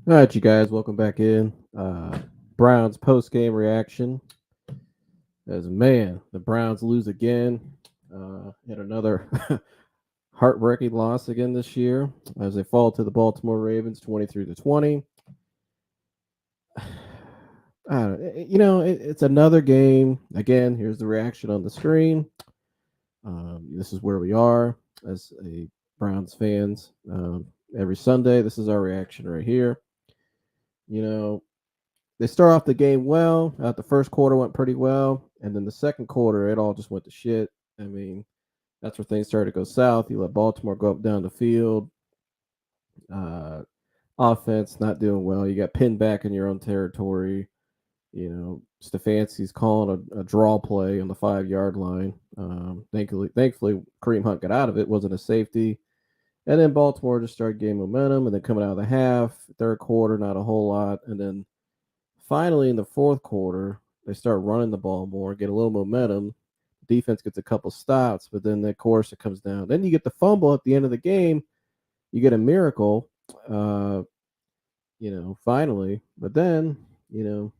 All right, you guys, welcome back in. Browns post-game reaction. As man, the Browns lose again. Had another heartbreaking loss again this year as they fall to the Baltimore Ravens, 23-20. It's another game. Again, here's the reaction on the screen. This is where we are as a Browns fans. Every Sunday, this is our reaction right here. You know, they start off the game well. The first quarter went pretty well, and then the second quarter, it all just went to shit. I mean, that's where things started to go south. You let Baltimore go up down the field. Uh, Offense not doing well. You got pinned back in your own territory. Stefanski's calling a draw play on the 5 yard line. Thankfully, Kareem Hunt got out of it. Wasn't a safety. And then Baltimore just started gaining momentum, and then coming out of the half, third quarter, not a whole lot, and then finally, in the fourth quarter, they start running the ball more, get a little momentum. Defense gets a couple stops, but then, of course, it comes down. Then you get the fumble at the end of the game. You get a miracle, uh, finally. But then, you know,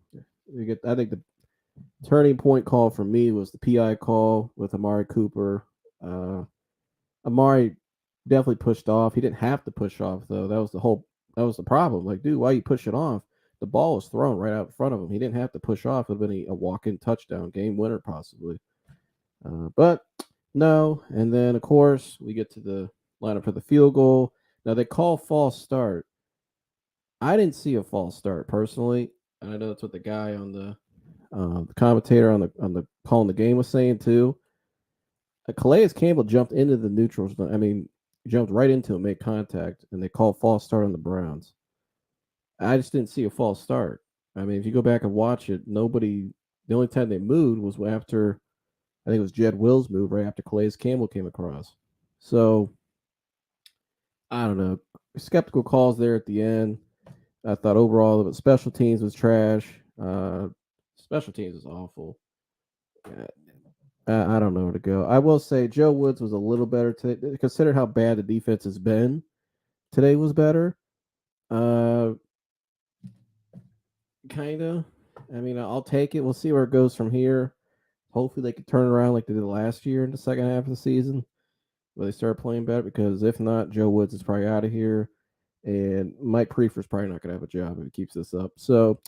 you get. I think the turning point call for me was the PI call with Amari Cooper. Uh, Amari definitely pushed off. He didn't have to push off though. That was the problem. Like, dude, why are you pushing off? The ball was thrown right out in front of him. He didn't have to push off. It would have been a walk-in touchdown, game winner possibly. But no. And then of course we get to the lineup for the field goal. Now they call false start. I didn't see a false start personally. And I know that's what the guy on the commentator on the calling the game was saying too. Calais Campbell jumped into the neutral zone. I mean, jumped right into it, made contact, and they called false start on the Browns. I just didn't see a false start. I mean, if you go back and watch it, nobody. The only time they moved was after I think it was Jed Will's move right after Calais Campbell came across. So I don't know. Skeptical calls there at the end. I thought overall the special teams was trash. Special teams is awful. Uh, I don't know where to go. I will say Joe Woods was a little better today. Consider how bad the defense has been. Today was better. Uh, Kinda. I mean, I'll take it. We'll see where it goes from here. Hopefully, they can turn around like they did last year in the second half of the season, where they start playing better. Because if not, Joe Woods is probably out of here, and Mike Prefer's probably not going to have a job if he keeps this up. So,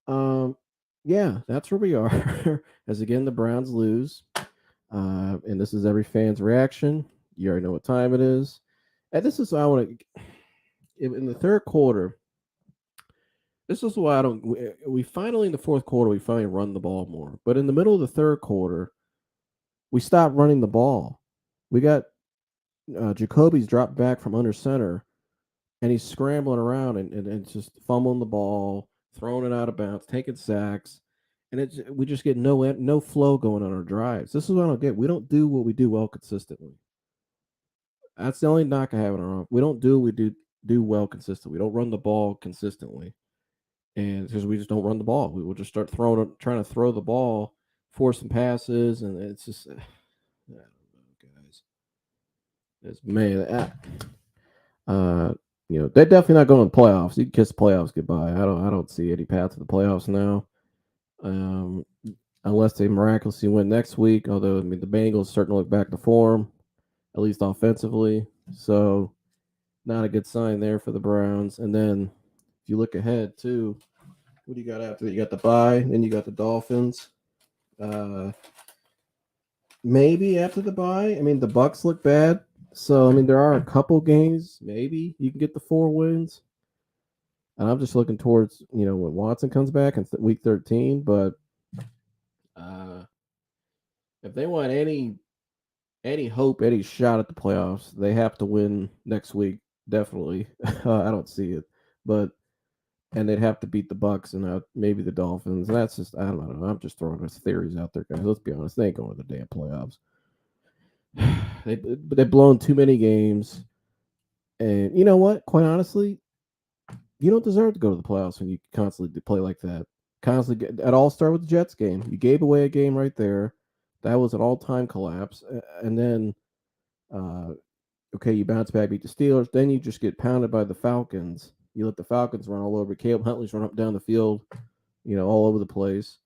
um, yeah, that's where we are. As again, the Browns lose. And this is every fan's reaction. You already know what time it is. And this is what I want to. In the third quarter, this is why I don't. We finally in the fourth quarter we finally run the ball more, but in the middle of the third quarter we stopped running the ball. We got Jacoby's dropped back from under center, and he's scrambling around and just fumbling the ball, throwing it out of bounds, taking sacks, and we just get no flow going on our drives. This is what I don't get. We don't do what we do well consistently. That's the only knock I have on our. We don't do what we do well consistently. We don't run the ball consistently, and because we just don't run the ball, we will just start trying to throw the ball, force some passes, and it's just, I don't know, guys. It's man, uh, they're definitely not going to the playoffs. You can kiss the playoffs goodbye. I don't see any path to the playoffs now, um, unless they miraculously win next week. Although I mean, the Bengals starting to look back to form, at least offensively. So not a good sign there for the Browns. And then if you look ahead too, what do you got after that? You got the bye, then you got the Dolphins. Uh, Maybe after the bye. I mean, the Bucks look bad, so I mean there are a couple games maybe you can get the 4 wins. And I'm just looking towards when Watson comes back in week 13. But uh, if they want any hope, any shot at the playoffs, they have to win next week. Definitely, I don't see it, but and they'd have to beat the Bucks and maybe the Dolphins. That's just I don't know. I'm just throwing those theories out there, guys. Let's be honest. They ain't going to the damn playoffs. They've blown too many games, and you know what? Quite honestly, you don't deserve to go to the playoffs when you constantly play like that. Constantly, it all started with the Jets game. You gave away a game right there. That was an all-time collapse, and then okay, you bounce back, beat the Steelers. Then you just get pounded by the Falcons. You let the Falcons run all over. Caleb Huntley's run up down the field, all over the place.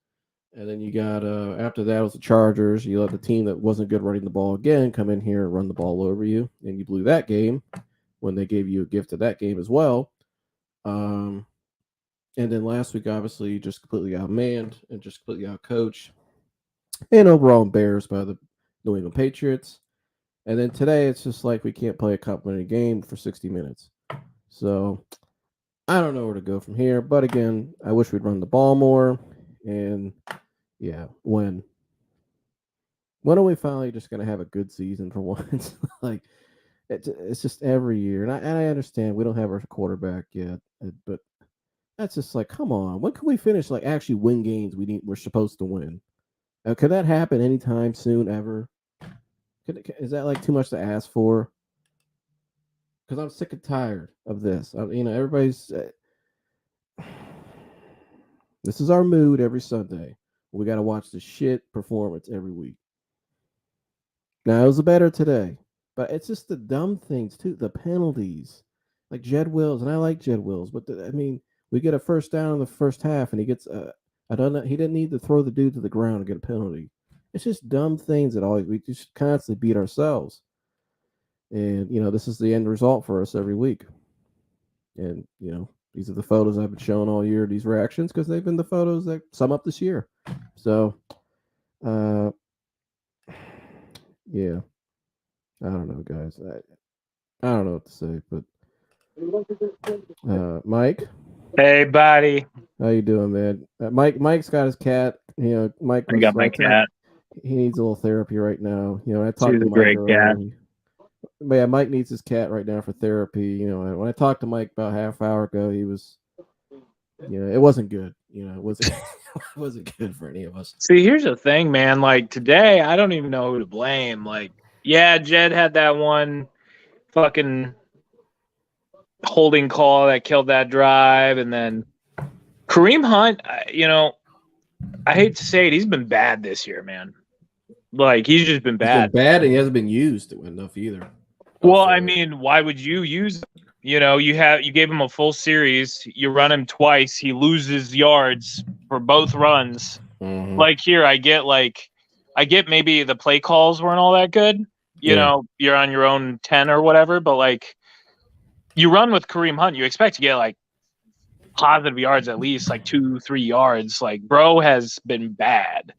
And then you got after that was the Chargers. You let the team that wasn't good running the ball again come in here and run the ball over you, and you blew that game when they gave you a gift of that game as well. And then last week, obviously, you just completely outmanned and just completely outcoached, and overall embarrassed by the New England Patriots. And then today, it's just like we can't play a complimentary game for 60 minutes. So I don't know where to go from here. But again, I wish we'd run the ball more. And yeah, when are we finally just going to have a good season for once? Like, it's just every year. And I understand we don't have our quarterback yet. But that's just like, come on. When can we finish, like, actually win games we're supposed to win? Could that happen anytime soon, ever? Is that like too much to ask for? Because I'm sick and tired of this. Everybody's. This is our mood every Sunday. We got to watch the shit performance every week. Now, it was better today, but it's just the dumb things too. The penalties, like Jed Wills, and I like Jed Wills, but we get a first down in the first half, and he gets I don't know. He didn't need to throw the dude to the ground and get a penalty. It's just dumb things that we just constantly beat ourselves. And, this is the end result for us every week. And, these are the photos I've been showing all year, these reactions, because they've been the photos that sum up this year. So, yeah. I don't know, guys. I don't know what to say, but Mike? Hey, buddy. How you doing, man? Mike's got his cat. Mike. I got my cat. He needs a little therapy right now. I talked She's to a Mike great cat. But yeah, Mike needs his cat right now for therapy. When I talked to Mike about half hour ago, he was, it wasn't good. It wasn't, it wasn't good for any of us. See, here's the thing, man. Like today, I don't even know who to blame. Like, yeah, Jed had that one fucking holding call that killed that drive, and then Kareem Hunt. I hate to say it, he's been bad this year, man. Like he's just been bad. He's been bad, and he hasn't been used enough either. Well, I mean, why would you use him? You gave him a full series. You run him twice. He loses yards for both runs. Mm-hmm. Like here, I get maybe the play calls weren't all that good. You're on your own 10 or whatever, but like you run with Kareem Hunt, you expect to get like positive yards at least, like 2-3 yards. Like bro has been bad.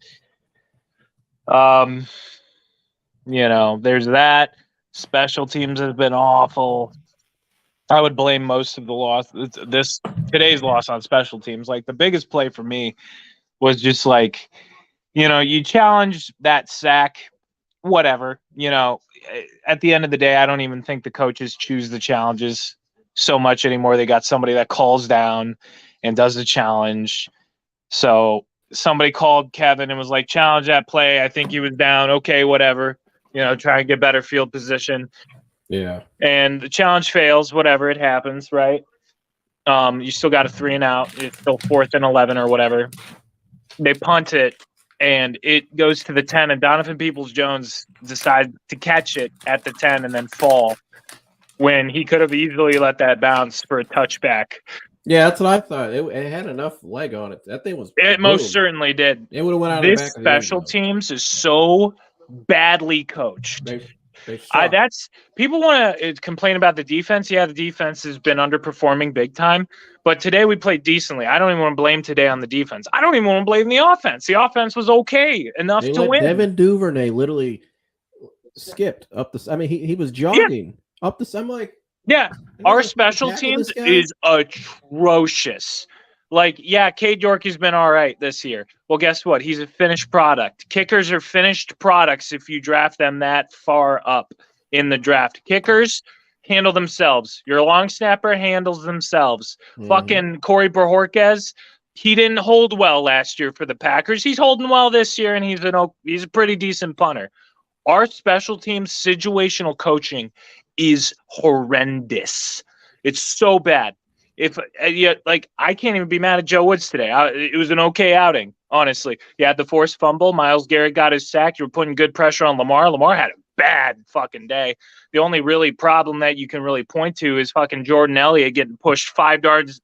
There's that. Special teams has been awful. I would blame most of the loss, today's loss, on special teams. Like the biggest play for me was just like, you challenge that sack, whatever. At the end of the day, I don't even think the coaches choose the challenges so much anymore. They got somebody that calls down and does the challenge. So somebody called Kevin and was like, challenge that play. I think he was down. Okay, whatever. Try and get better field position. Yeah. And the challenge fails, whatever, it happens, right? You still got a 3 and out. It's still 4th and 11 or whatever. They punt it, and it goes to the 10, and Donovan Peoples-Jones decides to catch it at the 10 and then fall when he could have easily let that bounce for a touchback. Yeah, that's what I thought. It had enough leg on it. That thing was. It most certainly did. It would have went out. This special teams is so badly coached. That's people want to complain about the defense. Yeah, the defense has been underperforming big time, but today we played decently. I don't even want to blame today on the defense. I don't even want to blame the offense. The offense was okay enough to win. Devin Duvernay literally skipped up the. I mean, he was jogging up the. I'm like, yeah, our special teams is atrocious. Like, yeah, Cade Yorkie's been all right this year. Well, guess what? He's a finished product. Kickers are finished products if you draft them that far up in the draft. Kickers handle themselves. Your long snapper handles themselves. Mm-hmm. Fucking Corey Bojorquez, he didn't hold well last year for the Packers. He's holding well this year, and he's a pretty decent punter. Our special teams situational coaching is horrendous. It's so bad. I can't even be mad at Joe Woods today. It was an okay outing, honestly. You had the forced fumble. Myles Garrett got his sack. You were putting good pressure on Lamar. Lamar had a bad fucking day. The only really problem that you can really point to is fucking Jordan Elliott getting pushed 5 yards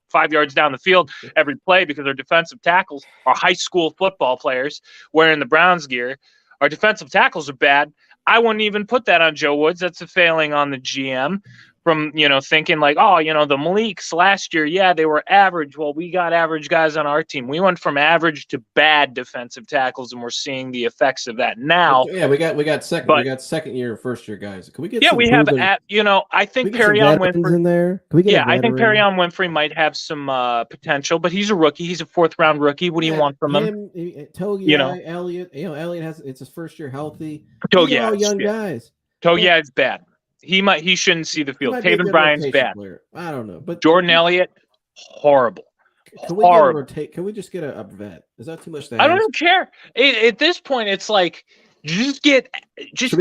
down the field every play because our defensive tackles are high school football players wearing the Browns gear. Our defensive tackles are bad. I wouldn't even put that on Joe Woods. That's a failing on the GM from, thinking like, oh, the Maliks last year, yeah, they were average. Well, we got average guys on our team. We went from average to bad defensive tackles, and we're seeing the effects of that now. Yeah, we got second year and first year guys. Can we get some we have proven, I think Perrion Winfrey in there. Can we get I think Perrion Winfrey might have some potential, but he's a rookie. He's a 4th round rookie. What do you want from him? Togiai, Elliott. Elliott it's his first year healthy. Togiai, all young guys. Togiai is bad. He shouldn't see the field. Taven Bryan's bad. Player. I don't know, but Jordan Elliott, horrible. Can we just get a vet? Is that too much to ask? I don't care. At this point, it's like just get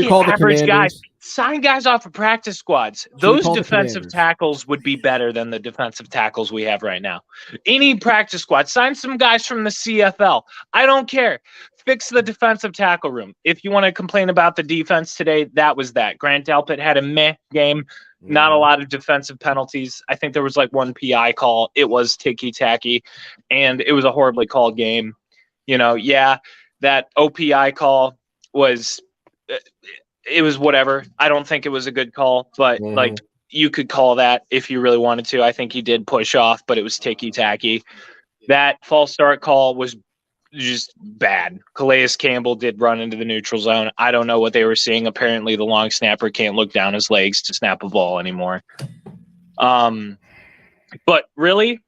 call average guys. Sign guys off of practice squads. Those defensive tackles would be better than the defensive tackles we have right now. Any practice squad. Sign some guys from the CFL. I don't care. Fix the defensive tackle room. If you want to complain about the defense today, that was that. Grant Delpit had a meh game. Not a lot of defensive penalties. I think there was like one PI call. It was ticky-tacky, and it was a horribly called game. That OPI call was it was whatever. I don't think it was a good call, but like you could call that if you really wanted to. I think he did push off, but it was ticky-tacky. That false start call was just bad. Calais Campbell did run into the neutral zone. I don't know what they were seeing. Apparently the long snapper can't look down his legs to snap a ball anymore. But really,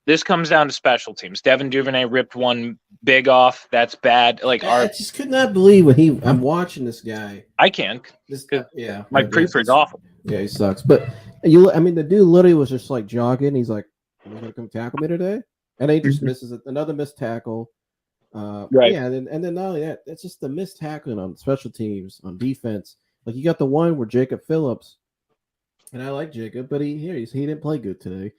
this comes down to special teams. Devin Duvernay ripped one big off. That's bad. I just could not believe when I'm watching this guy. I can't. My Prefer's awful. Yeah, he sucks. But the dude literally was just like jogging. He's like, "You gonna come tackle me today?" And he just misses it. Another missed tackle. Right. Yeah, and then not only that, it's just the missed tackling on special teams, on defense. Like you got the one where Jacob Phillips, and I like Jacob, but he didn't play good today,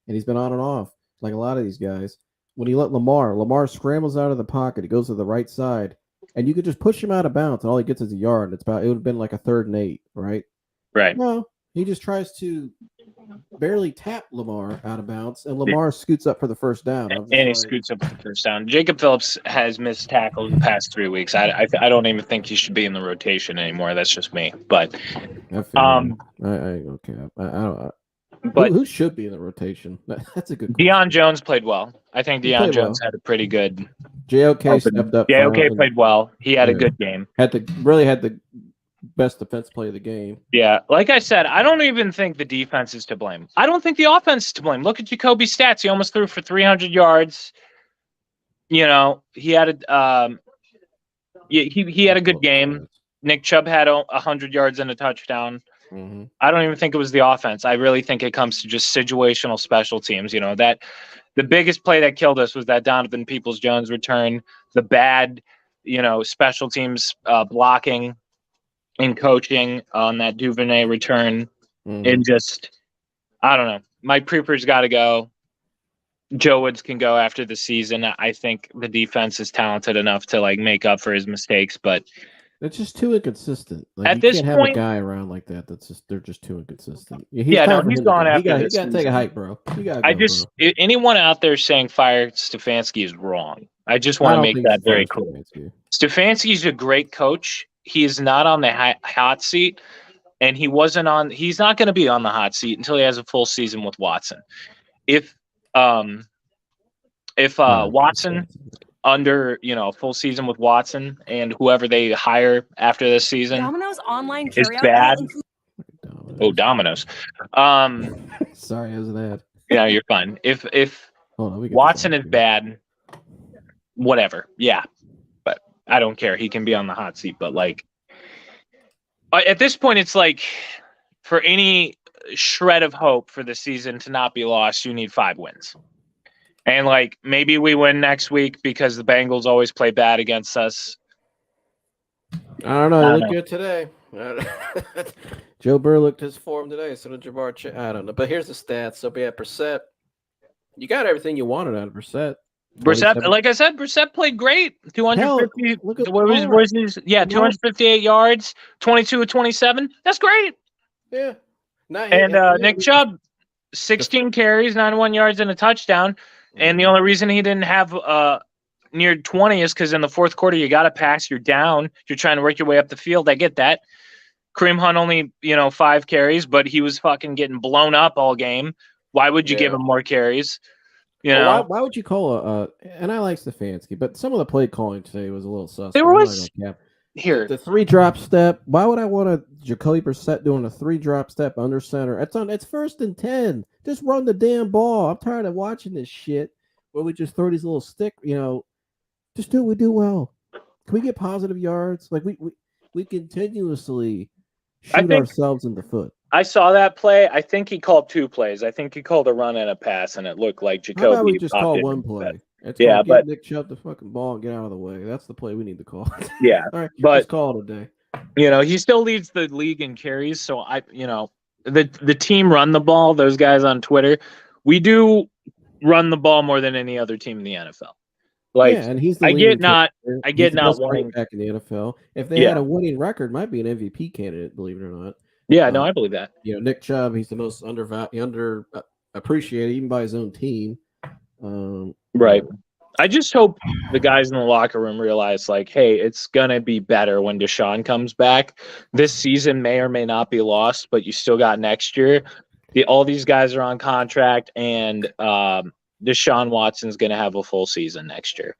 and he's been on and off like a lot of these guys. When he let Lamar scrambles out of the pocket, he goes to the right side, and you could just push him out of bounds, and all he gets is a yard. It would have been like a 3rd and 8, right? Right. No, he just tries to barely tap Lamar out of bounds, and Lamar scoots up for the first down. He scoots up for the first down. Jacob Phillips has missed tackles the past 3 weeks. I don't even think he should be in the rotation anymore. That's just me. But I okay. I don't. But who should be in the rotation? That's a good question. Deion Jones played well. I think Deion Jones had a pretty good. JOK stepped up. JOK played well. He had a good game. Had the best defense play of the game. Yeah, like I said, I don't even think the defense is to blame. I don't think the offense is to blame. Look at Jacoby's stats. He almost threw for 300 yards. He had he had a good game. Nick Chubb had 100 yards and a touchdown. Mm-hmm. I don't even think it was the offense. I really think it comes to just situational special teams. That the biggest play that killed us was that Donovan Peoples-Jones return. The bad, special teams blocking and coaching on that Duvernay return. Mm-hmm. And just, I don't know. Mike Prefer's got to go. Joe Woods can go after the season. I think the defense is talented enough to make up for his mistakes, but it's just too inconsistent. At this can't point, have a guy around like that. They're just too inconsistent. He's gone after this. You got to take a hike, bro. Anyone out there saying fire Stefanski is wrong. I just want to make that very clear. Stefanski's a great coach. He is not on the hot seat, and he's not going to be on the hot seat until he has a full season with Watson. If Watson under a full season with Watson and whoever they hire after this season Domino's online is bad. Domino's. Sorry, I was an ad. Yeah, you're fine. If Watson is bad, whatever. Yeah, but I don't care. He can be on the hot seat. But at this point, it's like for any shred of hope for the season to not be lost, you need 5 wins. And maybe we win next week because the Bengals always play bad against us. I don't know. Look good today. Joe Burrow looked his form today. So did Ja'Marr. I don't know. But here's the stats. So Brissett, you got everything you wanted out of Brissett. Brissett, like I said, Brissett played great. 250. Hell, look at what was his? Yeah, 258 yards, 22 of 27. That's great. Yeah. And Nick Chubb, 16 carries, 91 yards, and a touchdown. And the only reason he didn't have near 20 is because in the fourth quarter you got to pass. You're down. You're trying to work your way up the field. I get that. Kareem Hunt only 5 carries, but he was fucking getting blown up all game. Why would you give him more carries? Why would you call and I like Stefanski, but some of the play calling today was a little suspect. There was the 3-drop step. Why would I want a Jacoby Brissett doing a 3-drop step under center? It's 1st and 10. Just run the damn ball. I'm tired of watching this shit where we just throw these little stick. Just do what we do well. Can we get positive yards? Like we continuously shoot ourselves in the foot. I saw that play. I think he called 2 plays. I think he called a run and a pass, and it looked like Jacoby. How about we just call one play? But Nick Chubb the fucking ball and get out of the way. That's the play we need to call. Yeah, all right, but let's call it a day. He still leads the league in carries. So the team run the ball. Those guys on Twitter, we do run the ball more than any other team in the NFL. And he's the I get not wanting back in the NFL. If they had a winning record, might be an MVP candidate. Believe it or not. Yeah, no, I believe that. Nick Chubb, he's the most appreciated even by his own team. Right. I just hope the guys in the locker room realize, hey, it's gonna be better when Deshaun comes back. This season may or may not be lost, but you still got next year. All these guys are on contract, and Deshaun Watson's gonna have a full season next year.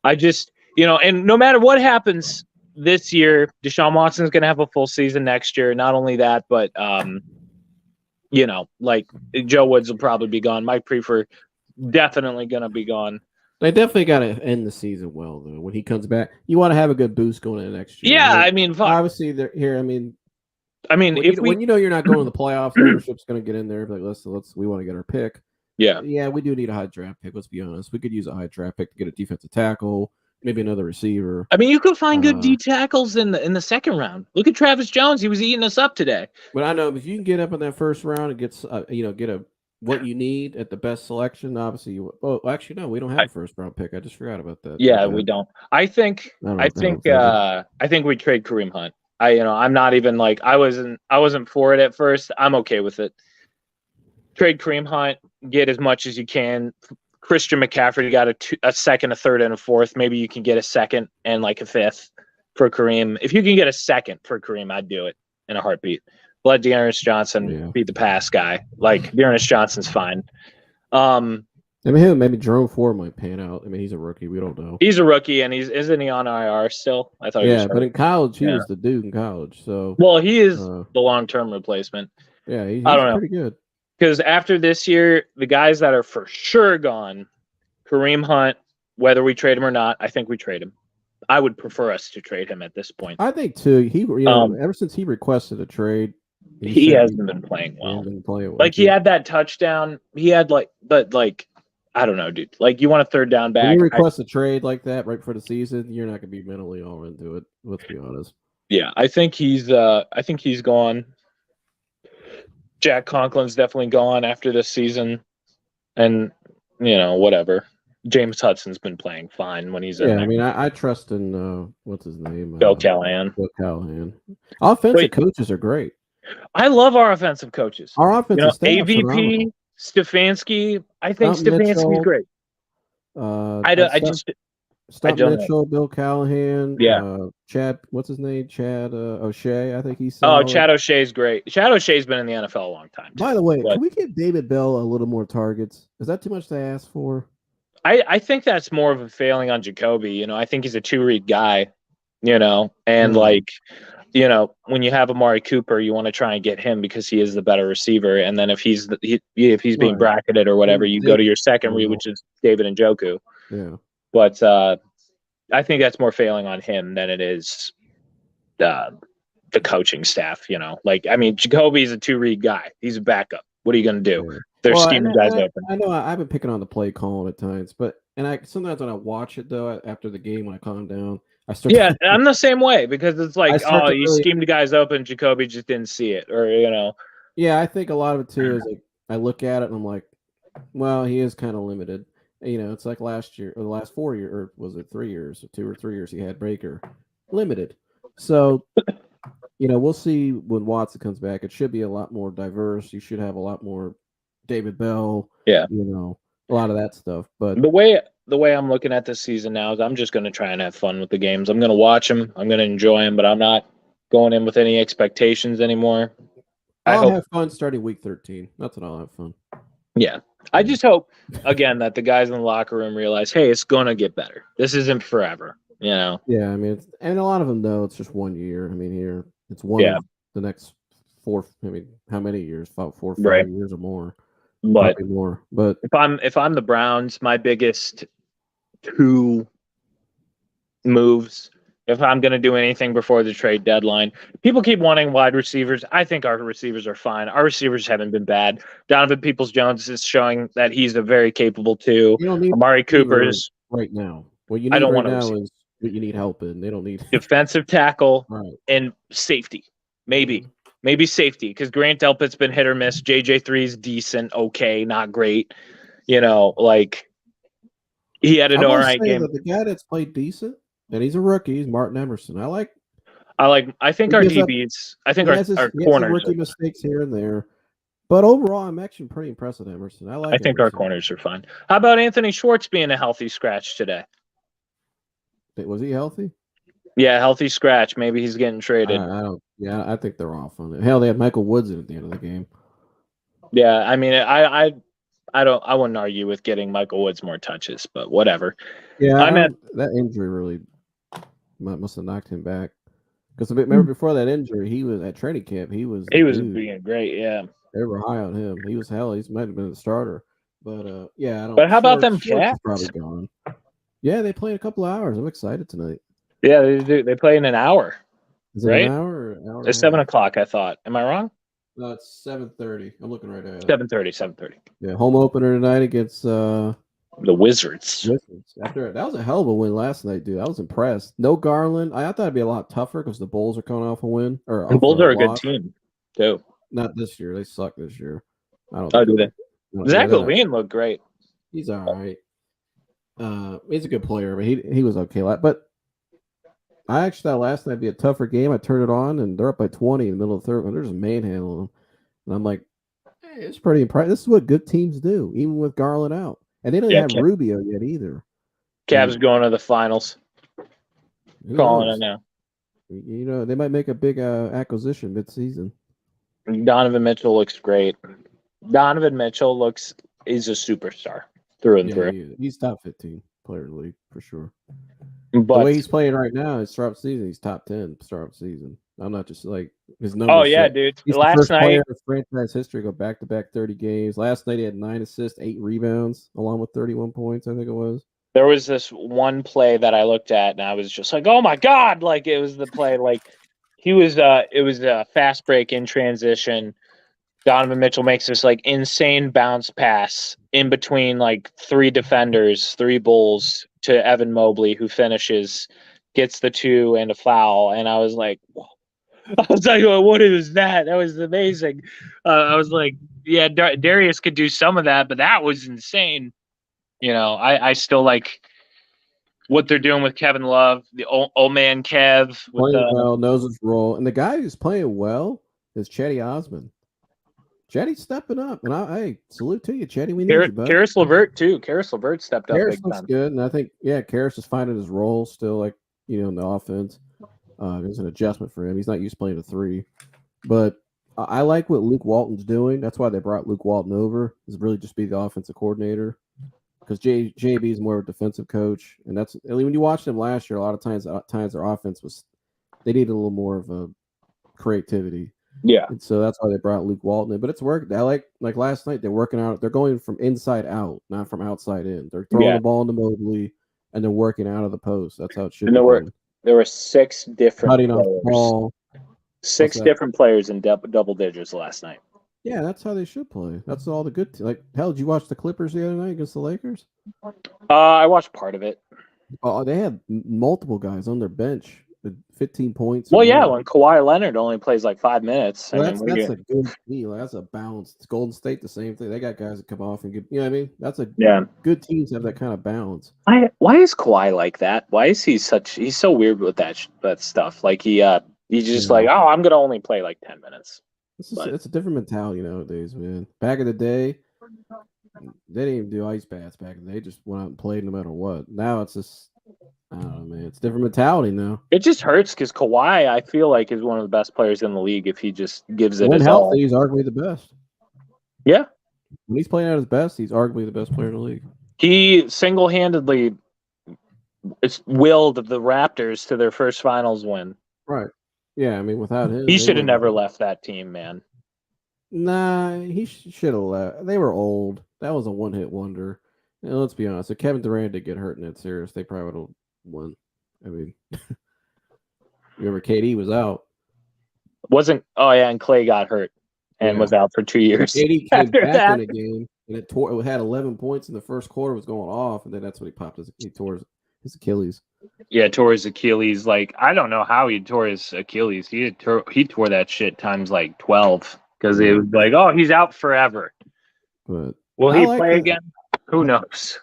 I just, and no matter what happens this year, Deshaun Watson's going to have a full season next year. Not only that, but, Joe Woods will probably be gone. Mike Prefer definitely going to be gone. They definitely got to end the season well, though. When he comes back, you want to have a good boost going into next year. Yeah, obviously they're here. when you're not going to the playoffs, the ownership's going to get in there. Like, we want to get our pick. Yeah, we do need a high draft pick. Let's be honest. We could use a high draft pick to get a defensive tackle. Maybe another receiver. You could find good D tackles in the second round. Look at Travis Jones; he was eating us up today. But I know if you can get up in that first round and get what you need at the best selection, obviously actually no, we don't have a first round pick. I just forgot about that. Yeah, we don't. I think we trade Kareem Hunt. I'm not even I wasn't for it at first. I'm okay with it. Trade Kareem Hunt, get as much as you can. Christian McCaffrey got a second, a third, and a fourth. Maybe you can get a second and a fifth for Kareem. If you can get a second for Kareem, I'd do it in a heartbeat. Let Dearness Johnson be the pass guy. Dearness Johnson's fine. Maybe Jerome Ford might pan out. He's a rookie. We don't know. He's a rookie, and isn't he on IR still? I thought. Yeah, but in college, he was the dude in college. So he is the long-term replacement. Yeah, he's I don't know. Pretty good. Because after this year, the guys that are for sure gone, Kareem Hunt, whether we trade him or not, I think we trade him. I would prefer us to trade him at this point. I think too. He, ever since he requested a trade, he hasn't been playing well. He had that touchdown. He had I don't know, dude. You want a third down back. When you request a trade like that right before the season, you're not going to be mentally all into it. Let's be honest. Yeah, I think he's gone. Jack Conklin's definitely gone after this season, and whatever. James Hudson's been playing fine when he's in there. I trust in what's his name? Bill Callahan. Offensive coaches are great. I love our offensive coaches. Our offensive staff, AVP, Stefanski. I think Stefanski's great. Mitchell, Bill Callahan, Chad, what's his name? Chad O'Shea, I think he's solid. Chad O'Shea's great. Chad O'Shea's been in the NFL a long time. By the way, can we give David Bell a little more targets? Is that too much to ask for? I think that's more of a failing on Jacoby. I think he's a 2-read guy, and when you have Amari Cooper, you want to try and get him because he is the better receiver. And then if he's being bracketed or whatever, you go to your second read, which is David Njoku. Yeah. But I think that's more failing on him than it is the coaching staff. Jacoby's a 2-read guy. He's a backup. What are you going to do? They're scheming guys open. I know I've been picking on the play calling at times, but sometimes when I watch it though after the game when I calm down, I'm the same way because it's you schemed guys open. Jacoby just didn't see it, or Yeah, I think a lot of it too is I look at it and I'm like, well, he is kind of limited. It's like last year or the last 4 years, or was it 3 years, or 2 or 3 years he had Baker limited. So, we'll see when Watson comes back. It should be a lot more diverse. You should have a lot more David Bell, Yeah. A lot of that stuff. But the way I'm looking at this season now is I'm just going to try and have fun with the games. I'm going to watch them. I'm going to enjoy them, but I'm not going in with any expectations anymore. I'll have fun starting week 13. That's when I'll have fun. Yeah. I just hope, again, that the guys in the locker room realize, hey, it's going to get better. This isn't forever, Yeah, I mean, and a lot of them know it's just 1 year. I mean, here, it's one of the next 4, how many years? 4 or 5 years or more. But probably more. But if I'm the Browns, my biggest 2 moves, if I'm going to do anything before the trade deadline, people keep wanting wide receivers. I think our receivers are fine. Our receivers haven't been bad. Donovan Peoples-Jones is showing that he's a very capable 2. You don't need Amari Cooper's right now. What you need right now is what you need help in. They don't need defensive tackle and safety. Maybe safety, because Grant Delpit's been hit or miss. JJ3 is decent, okay, not great. He had an all right game. The guy that's played decent, and he's a rookie, is Martin Emerson. I think our DBs. I think our corners. Rookie mistakes here and there, but overall, I'm actually pretty impressed with Emerson. I think our corners are fine. How about Anthony Schwartz being a healthy scratch today? Was he healthy? Yeah, healthy scratch. Maybe he's getting traded. I think they're off on it. Hell, they had Michael Woods in at the end of the game. Yeah, I mean, I wouldn't argue with getting Michael Woods more touches, but whatever. Yeah, that injury really must have knocked him back. Because remember, before that injury, he was at training camp. He was being great. Yeah, they were high on him. He was hell. He might have been the starter. But I don't. But how about them Cats? Probably gone. Yeah, they played a couple of hours. I'm excited tonight. Yeah, they do. They play in an hour. Is it an hour? Or hour it's 7 o'clock. I thought. Am I wrong? No, it's 7:30. I'm looking right at it. 7:30. Yeah, home opener tonight against the Wizards. That was a hell of a win last night, dude. I was impressed. No Garland. I thought it'd be a lot tougher because the Bulls are coming off a win. The Bulls are a good team, too. Not this year. They suck this year. I don't. Oh, do they? Zach LaVine looked great. He's all right. He's a good player, but he was okay. But I actually thought last night would be a tougher game. I turned it on, and they're up by 20 in the middle of the third, and they're just manhandling them. And I'm like, hey, it's pretty impressive. This is what good teams do, even with Garland out. And they don't have Rubio yet either. Cavs going to the finals. Calling it now. They might make a big acquisition mid-season. Donovan Mitchell looks great. Donovan Mitchell he's a superstar through and through. He's top 15 player in the league for sure. But the way he's playing right now, his start season, he's top 10 start season. I'm not just like his numbers. Oh yeah, dude. He's the first player in franchise history to go back-to-back 30 games. Last night he had 9 assists, 8 rebounds, along with 31 points. I think it was. There was this one play that I looked at, and I was just like, "Oh my god!" Like it was the play. Like it was a fast break in transition. Donovan Mitchell makes this like insane bounce pass in between like 3 defenders, 3 Bulls to Evan Mobley, who finishes, gets the 2 and a foul. And I was like, whoa. I was like, what is that? That was amazing. I was like, yeah, Darius could do some of that, but that was insane. I still like what they're doing with Kevin Love, the old man Kev. Knows his role. And the guy who's playing well is Chetty Osman. Chetty's stepping up, and I salute to you, Chetty. We need you, bud. Karis LeVert too. Karis LeVert stepped up. Karis looks good, and I think Karis is finding his role still, like in the offense. There's an adjustment for him. He's not used to playing a 3, but I like what Luke Walton's doing. That's why they brought Luke Walton over. Is really just be the offensive coordinator, because JB is more of a defensive coach, and that's when you watched them last year. A lot of times their offense they needed a little more of a creativity. Yeah, and so that's why they brought Luke Walton in. But it's worked. I like last night they're working out. They're going from inside out, not from outside in. They're throwing the ball into Mobley, and they're working out of the post. That's how it should be. There were 6 different cutting off the ball. 6 different players in double digits last night. Yeah, that's how they should play. That's all the good. Hell, did you watch the Clippers the other night against the Lakers? I watched part of it. Oh, they had multiple guys on their bench 15 points. Well, yeah, when Kawhi Leonard only plays like 5 minutes. Well, that's a good deal. That's a balance. It's Golden State, the same thing. They got guys that come off and get, you know what I mean? That's a good teams have that kind of balance. Why is Kawhi like that? Why is he's so weird with that stuff? Like he's just like, oh, I'm gonna only play like 10 minutes. It's a different mentality nowadays, man. Back in the day, they didn't even do ice baths back in the day. They just went out and played no matter what. Now it's just, I don't know, man. It's a different mentality now. It just hurts because Kawhi, I feel like, is one of the best players in the league if he just gives it when his healthy, all. he's arguably the best. Yeah. When he's playing at his best, he's arguably the best player in the league. He single-handedly willed the Raptors to their first finals win. Right. Yeah, I mean, without him, he should have never left that team, man. Nah, he should have left. They were old. That was a one-hit wonder. And let's be honest, if Kevin Durant did get hurt in that series, they probably would have won. I mean, remember KD was out. And Clay got hurt and was out for 2 years. KD came back in a game, and it had 11 points in the first quarter, was going off, and then that's when he popped he tore his Achilles. Yeah, tore his Achilles. Like, I don't know how he tore his Achilles. He tore that shit times like 12 because it was like, oh, he's out forever. But will he play again? Who knows?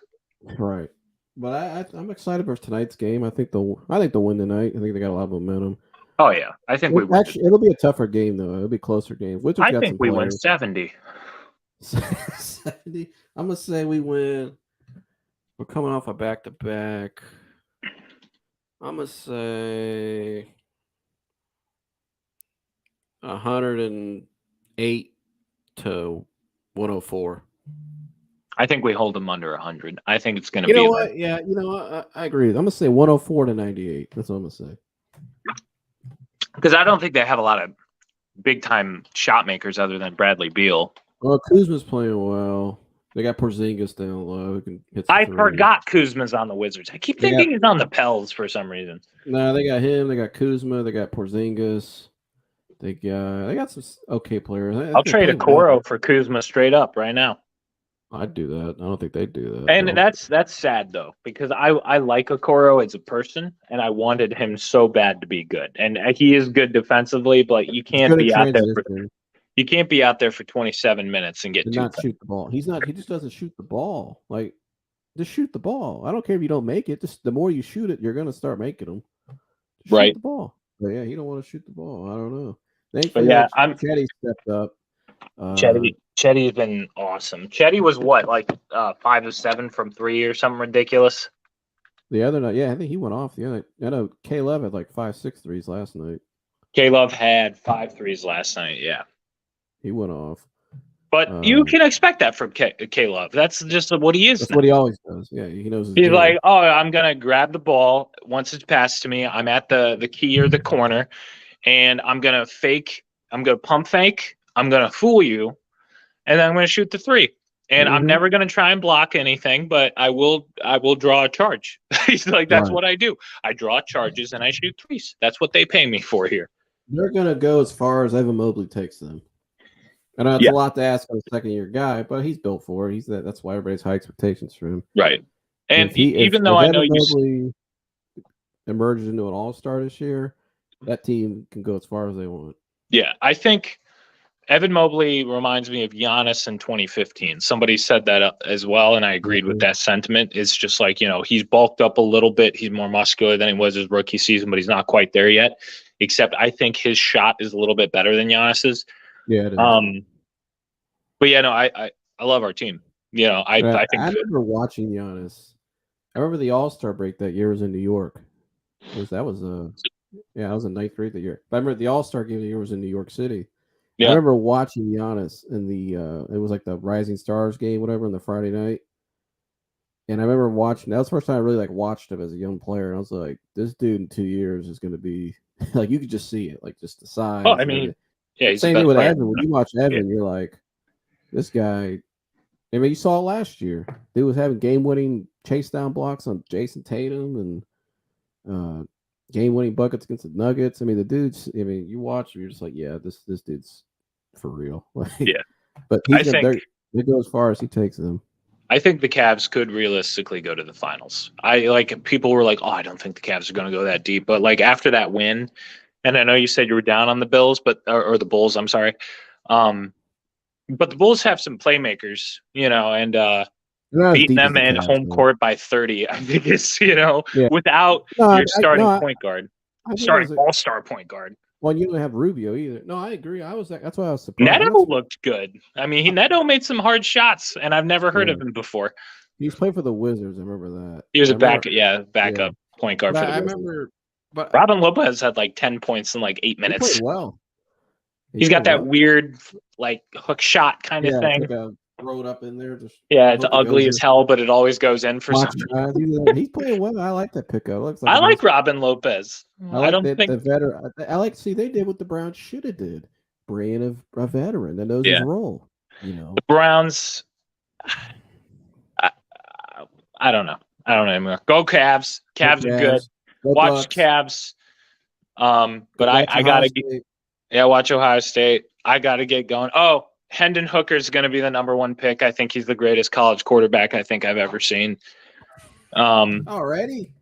Right. But I'm excited for tonight's game. I think they'll win tonight. I think they got a lot of momentum. Oh yeah, I think we win. Actually, it'll be a tougher game though. It'll be a closer game. I think we win 70. 70. I'm gonna say we win. We're coming off a back-to-back. I'm gonna say 108 to 104. I think we hold them under 100. I think it's going to be. You know what? Yeah, you know what? I agree. I'm going to say 104 to 98. That's what I'm going to say. Because I don't think they have a lot of big-time shot makers other than Bradley Beal. Well, Kuzma's playing well. They got Porzingis down low. Who can hit I forgot Kuzma's on the Wizards. I keep thinking he's on the Pels for some reason. No, they got him. They got Kuzma. They got Porzingis. They got some okay players. I'll trade Okoro for Kuzma straight up right now. I'd do that. I don't think they'd do that. And that's sad though, because I like Okoro as a person, and I wanted him so bad to be good. And he is good defensively, but you can't be out there. You can't be out there for 27 minutes and not shoot the ball. He just doesn't shoot the ball. Like, just shoot the ball. I don't care if you don't make it. Just the more you shoot it, you're gonna start making them. Shoot the ball. But yeah, he don't want to shoot the ball. I don't know. Thankfully, Chetty stepped up. Chetty's been awesome. Chetty was what, like 5 of 7 from 3 or something ridiculous. The other night, I think he went off the other night. I know K-Love had like 5-6 threes last night. K-Love had 5 threes last night. Yeah, he went off. But you can expect that from K-Love. That's just what he is. That's what he always does. Yeah, he knows. He's like, oh, I'm gonna grab the ball once it's passed to me. I'm at the key or the corner, and I'm gonna fake. I'm gonna pump fake. I'm gonna fool you, and then I'm gonna shoot the 3. And I'm never gonna try and block anything, but I will draw a charge. He's like, that's what I do. I draw charges and I shoot 3s. That's what they pay me for here. They're gonna go as far as Evan Mobley takes them. I know it's a lot to ask of a second-year guy, but he's built for it. That's why everybody's high expectations for him. Right. And even though I know Mobley emerges into an all-star this year, that team can go as far as they want. Yeah, I think Evan Mobley reminds me of Giannis in 2015. Somebody said that as well, and I agreed with that sentiment. It's just like, he's bulked up a little bit. He's more muscular than he was his rookie season, but he's not quite there yet. Except I think his shot is a little bit better than Giannis's. Yeah, it is. But yeah, no, I love our team. I think I remember watching Giannis. I remember the All-Star break that year was in New York. I was in 9th grade that year. But I remember the All-Star game that year was in New York City. Yeah. I remember watching Giannis in the it was like the Rising Stars game, whatever, on the Friday night. And I remember watching. That was the first time I really watched him as a young player. And I was like, this dude in 2 years is going to be like, you could just see it, like just the size. Oh, I mean, yeah, he's same thing with Evan. When you watch Evan, you're like, this guy. I mean, you saw it last year. He was having game-winning chase down blocks on Jason Tatum and game-winning buckets against the Nuggets. I mean, the dudes. I mean, you watch him, you're just like, yeah, this dude's for real. Yeah, but they go as far as he takes them. I think the Cavs could realistically go to the finals. People were like, "Oh, I don't think the Cavs are going to go that deep." But like after that win, and I know you said you were down on the Bills, or the Bulls. I'm sorry, but the Bulls have some playmakers, and They're not as beating deep as them the in Cavs, home man. court by 30, I think is Yeah. without No, your I no, starting point guard, I think it starting was all-star point guard. well, you don't have Rubio either. No, I agree. That's why I was surprised. Neto looked good. I mean, Neto made some hard shots, and I've never heard of him before. He's playing for the Wizards. I remember that. He was I a remember, backup point guard for the I Wizards. remember. But Robin Lopez had like 10 points in like 8 he played minutes. well. He's got that weird like hook shot kind of thing. It's like a throw it up in there. It's ugly as hell, but it always goes in for some reason. He's playing well. I like that pickup. Looks I like Robin Lopez. I don't think the veteran. They did what the Browns should have did. Bring in a veteran that knows his role. The Browns. I don't know. I don't know anymore. Go Cavs. Cavs are good. Watch Cavs. But I gotta get. Yeah, watch Ohio State. I gotta get going. Oh, Hendon Hooker is going to be the number 1 pick. I think he's the greatest college quarterback I think I've ever seen. Already?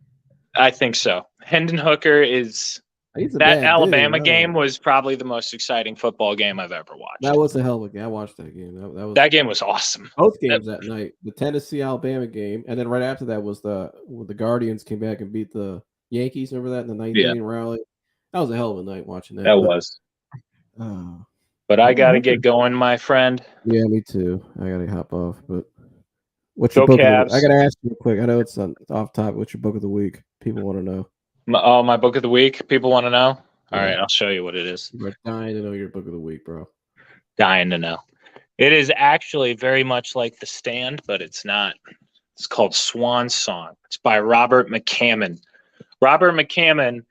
I think so. Hendon Hooker is that Alabama game was probably the most exciting football game I've ever watched. That was a hell of a game. I watched that game. That game was awesome. Both games that night. The Tennessee Alabama game, and then right after that was the Guardians came back and beat the Yankees. Remember that in the 19 rally? That was a hell of a night watching that. That was. But I got to get going, my friend. Yeah, me too. I got to hop off. But what's your book? I got to ask you quick. I know it's off topic. What's your book of the week? People want to know. My book of the week? People want to know? All right, I'll show you what it is. You're dying to know your book of the week, bro. Dying to know. It is actually very much like The Stand, but it's not. It's called Swan Song. It's by Robert McCammon. Robert McCammon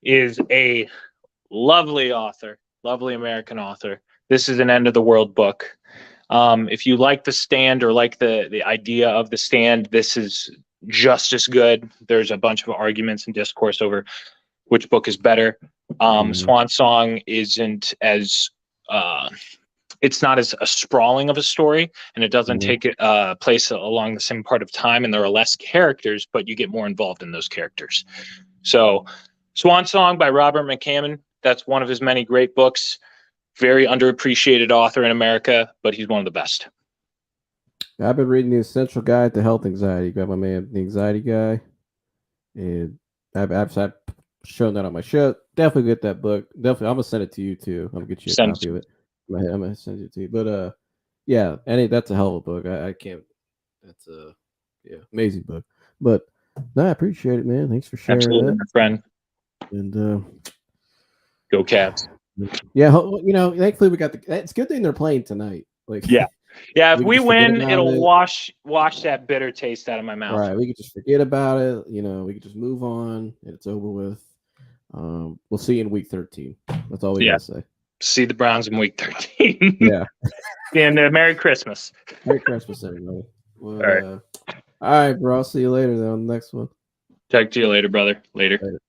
is a lovely author. Lovely American author. This is an end of the world book. If you like The Stand or like the idea of The Stand, this is just as good. There's a bunch of arguments and discourse over which book is better. Swan Song isn't as it's not as a sprawling of a story, and it doesn't take place along the same part of time, and there are less characters, but you get more involved in those characters. So Swan Song by Robert McCammon. That's one of his many great books. Very underappreciated author in America, but he's one of the best. I've been reading The Essential Guide to Health Anxiety. You got my man, the Anxiety Guy. And I've shown that on my show. Definitely get that book. Definitely. I'm going to send it to you, too. I'm going to get you a copy of it. I'm going to send it to you. But, yeah, that's a hell of a book. I can't. That's a amazing book. But, no, I appreciate it, man. Thanks for sharing Absolutely, that. my friend. And, go Cavs. Yeah, thankfully we got it's a good thing they're playing tonight. Yeah, if we win, it'll wash that bitter taste out of my mouth. Right, we could just forget about it. We could just move on, and it's over with. We'll see you in week 13. That's all we gotta say. See the Browns in week 13. Yeah. And Merry Christmas. Merry Christmas, everybody. Well, all right, bro. I'll see you later then on the next one. Talk to you later, brother. Later.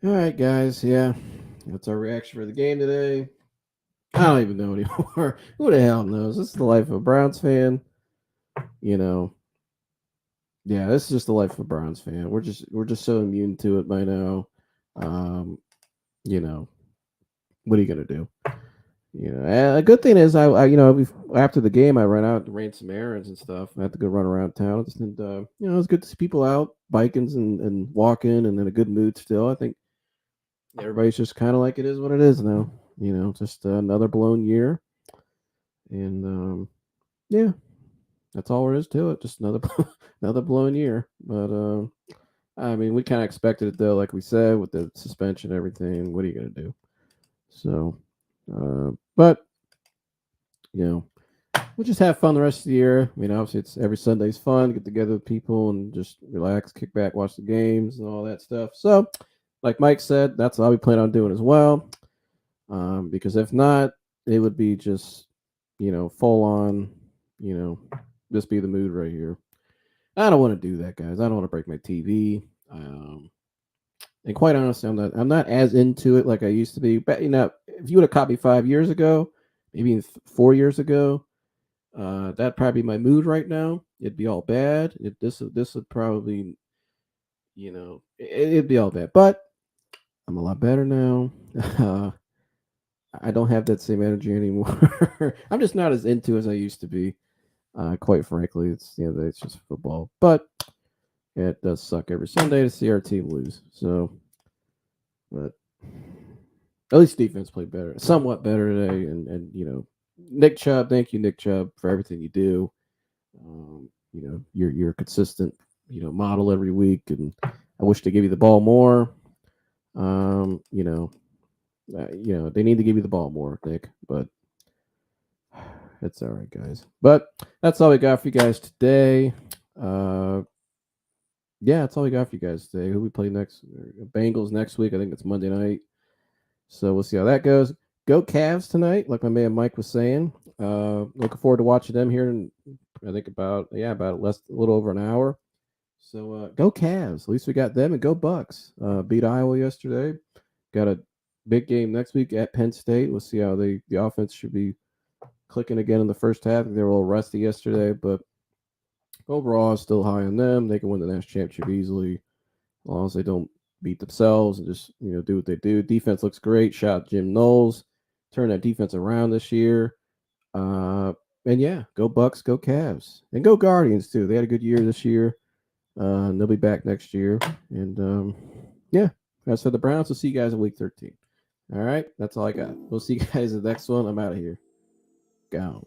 All right, guys. Yeah, that's our reaction for the game today. I don't even know anymore. Who the hell knows? This is the life of a Browns fan. Yeah, this is just the life of a Browns fan. We're just so immune to it by now. What are you gonna do? A good thing is I after the game I ran out and ran some errands and stuff. I had to go run around town. And it was good to see people out biking and walking and in a good mood still. I think everybody's just kind of like it is what it is now. Just another blown year. And that's all there is to it. Just another blown year. But I mean, we kind of expected it though, like we said, with the suspension and everything. What are you gonna do? So, but we'll just have fun the rest of the year. I mean, obviously, it's every Sunday's fun. Get together with people and just relax, kick back, watch the games and all that stuff. So, like Mike said, that's all we plan on doing as well. Because if not, it would be just full on, just be the mood right here. I don't want to do that, guys. I don't want to break my TV. And quite honestly, I'm not as into it like I used to be. But if you would have caught me 5 years ago, maybe 4 years ago, That'd probably be my mood right now. It'd be all bad. This would probably, it'd be all bad. But I'm a lot better now. Uh, I don't have that same energy anymore. I'm just not as into as I used to be. Quite frankly, it's just football. But it does suck every Sunday to see our team lose. So, but at least defense played better, somewhat better today. And Nick Chubb, thank you, Nick Chubb, for everything you do. You're a consistent, model every week, and I wish to give you the ball more. Um, you know, they need to give you the ball more, Nick, but it's all right, guys. But that's all we got for you guys today. Uh, yeah, that's all we got for you guys today. Who we play next? Bengals next week. I think it's Monday night. So we'll see how that goes. Go Cavs tonight, like my man Mike was saying. Looking forward to watching them here in I think about a little over an hour. So go Cavs. At least we got them, and go Bucks. Beat Iowa yesterday. Got a big game next week at Penn State. We'll see how the offense should be clicking again in the first half. They were a little rusty yesterday, but overall, still high on them. They can win the national championship easily, as long as they don't beat themselves and just do what they do. Defense looks great. Shout out Jim Knowles, turn that defense around this year. And yeah, go Bucks, go Cavs, and go Guardians too. They had a good year this year. And they'll be back next year. And yeah, as for the Browns, we'll see you guys in week 13. All right, that's all I got. We'll see you guys in the next one. I'm out of here. Gone.